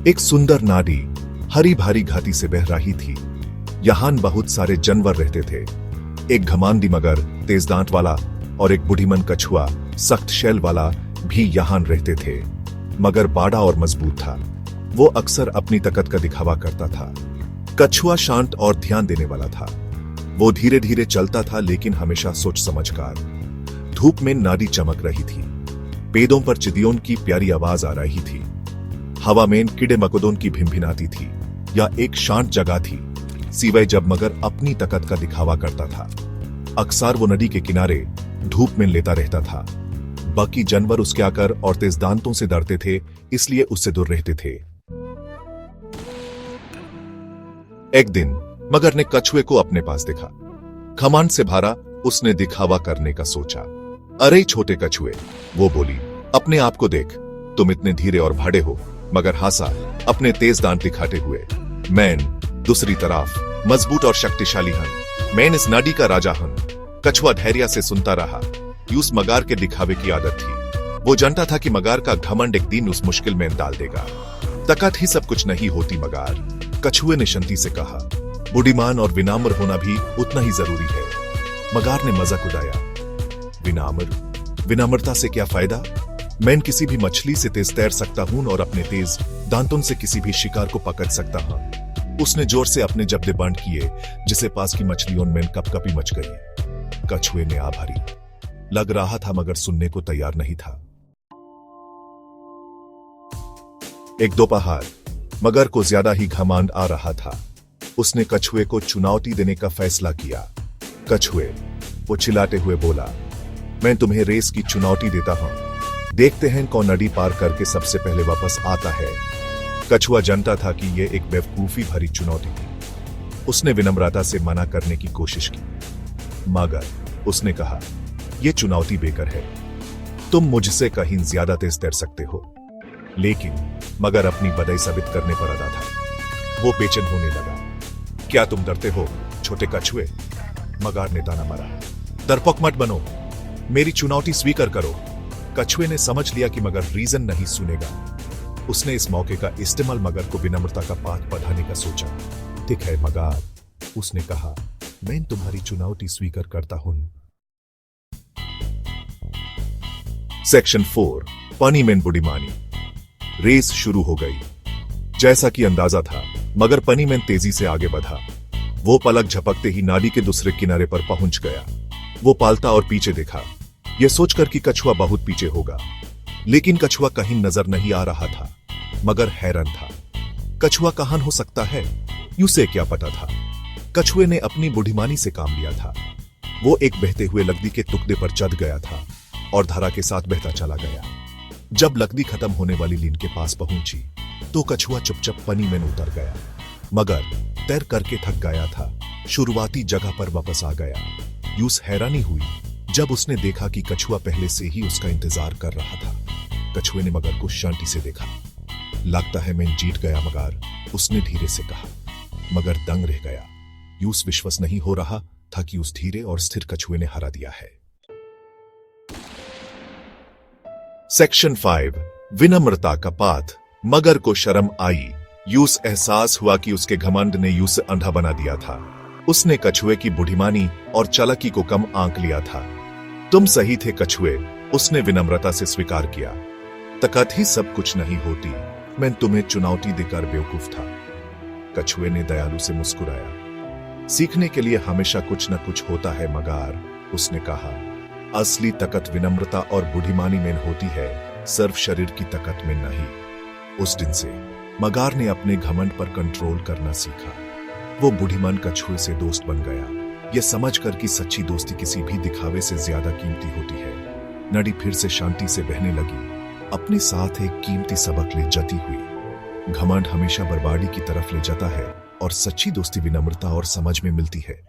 एक सुंदर नारी हरी भारी घाटी से बह रही थी। यहां बहुत सारे जानवर रहते थे। एक घमांडी मगर तेज दांत वाला और एक बुढ़ीमन कछुआ सख्त शैल वाला भी यहां रहते थे। मगर बाड़ा और मजबूत था। वो अक्सर अपनी ताकत का दिखावा करता था। कछुआ शांत और ध्यान देने वाला था। वो धीरे धीरे चलता था लेकिन हमेशा सोच समझकर। धूप में नादी चमक रही थी। पेड़ों पर चिड़ियों की प्यारी आवाज आ रही थी। हवा में कीड़े मकोड़ों की भिनभिनाती थी। यह एक शांत जगह थी, सिवाय जब मगर अपनी ताकत का दिखावा करता था। अक्सर वो नदी के किनारे धूप में लेटा रहता था। बाकी जानवर उसके आकर और तेज दांतों से डरते थे, इसलिए उससे दूर रहते थे। एक दिन मगर ने कछुए को अपने पास देखा। घमंड से भरा उसने दिखावा करने का सोचा। अरे छोटे कछुए, वो बोली, अपने आप को देख, तुम इतने धीरे और भाड़े हो। मगर हंसा अपने तेज दांत दिखाते हुए। मैन दूसरी तरफ मजबूत और शक्तिशाली हन। मैन इस नाडी का राजा हन। कछुआ धैर्य से सुनता रहा। उस मगार के दिखावे की आदत थी। वो जानता था कि मगार का घमंड एक दिन उस मुश्किल में डाल देगा। ताकत ही सब कुछ नहीं होती मगार, कछुए ने शांति से कहा। बुद्धिमान और विनम्र होना भी उतना ही जरूरी है। मगार ने मजाक उड़ाया। विनम्रता से क्या फायदा? मैं किसी भी मछली से तेज तैर सकता हूं और अपने तेज दांतों से किसी भी शिकार को पकड़ सकता हूं। उसने जोर से अपने जबड़े बंद किए, जिसे पास की मछलियों में कपकपी मच गई। कछुए ने आभारी लग रहा था मगर सुनने को तैयार नहीं था। एक दोपहर मगर को ज्यादा ही घमंड आ रहा था। उसने कछुए को चुनौती देने का फैसला किया। कछुए, वो चिल्लाते हुए बोला, मैं तुम्हें रेस की चुनौती देता हूं। देखते हैं कौन नदी पार करके सबसे पहले वापस आता है। कछुआ जानता था कि यह एक बेवकूफी भरी चुनौती थी। उसने विनम्रता से मना करने की कोशिश की, मगर उसने कहा, यह चुनौती बेकार है। तुम मुझसे कहीं ज्यादा तेज तैर सकते हो। लेकिन मगर अपनी बड़ाई साबित करने पर अड़ा था। वो बेचैन होने लगा। क्या तुम डरते हो छोटे कछुए? मगर ने ताना मारा। डरपोक मत बनो, मेरी चुनौती स्वीकार करो। कछुए ने समझ लिया कि मगर रीजन नहीं सुनेगा। उसने इस मौके का इस्तेमाल मगर को विनम्रता का पाठ पढ़ाने का सोचा। ठीक है मगर, उसने कहा, मैं तुम्हारी चुनौती स्वीकार करता हूं। सेक्शन 4, पानी में बुढ़ीमानी। रेस शुरू हो गई। जैसा कि अंदाजा था, मगर पानी में तेजी से आगे बढ़ा। वो पलक झपकते ही नाली के दूसरे किनारे पर पहुंच गया। वो पालता और पीछे देखा, यह सोचकर कि कछुआ बहुत पीछे होगा। लेकिन कछुआ कहीं नजर नहीं आ रहा था। मगर हैरान था, कछुआ कहां हो सकता है? उसे क्या पता था? कछुए ने अपनी बुढ़ीमानी से काम लिया था। वो एक बहते हुए लकड़ी के टुकड़े पर चढ़ गया था और धारा के साथ बहता चला गया। जब लकड़ी खत्म होने वाली लीन के पास पहुंची तो कछुआ चुपचाप पानी में उतर गया। मगर तैर करके थक गया था। शुरुआती जगह पर वापस आ गया। यूस हैरानी हुई जब उसने देखा कि कछुआ पहले से ही उसका इंतजार कर रहा था। कछुए ने मगर को शांति से देखा। लगता है मैं जीत गया मगर, उसने धीरे से कहा। मगर दंग रह गया। यूस विश्वास नहीं हो रहा था कि उस धीरे और स्थिर कछुए ने हरा दिया है। सेक्शन 5, विनम्रता का पाठ। मगर को शर्म आई। यूस एहसास हुआ कि उसके घमंड ने यूस अंधा बना दिया था। उसने कछुए की बुद्धिमानी और चालाकी को कम आंक लिया था। तुम सही थे कछुए, उसने विनम्रता से स्वीकार किया। ताकत ही सब कुछ नहीं होती। मैं तुम्हें चुनौती देकर बेवकूफ था। कछुए ने दयालु से मुस्कुराया। सीखने के लिए हमेशा कुछ न कुछ होता है मगर, उसने कहा। असली ताकत विनम्रता और बुद्धिमानी में होती है, सिर्फ शरीर की ताकत में नहीं। उस दिन से मगर ने अपने घमंड पर कंट्रोल करना सीखा। वो बुद्धिमान कछुए से दोस्त बन गया, यह समझकर कि सच्ची दोस्ती किसी भी दिखावे से ज्यादा कीमती होती है। नदी फिर से शांति से बहने लगी। अपने साथ एक कीमती सबक ले जाती हुई। घमंड हमेशा बर्बादी की तरफ ले जाता है और सच्ची दोस्ती विनम्रता और समझ में मिलती है।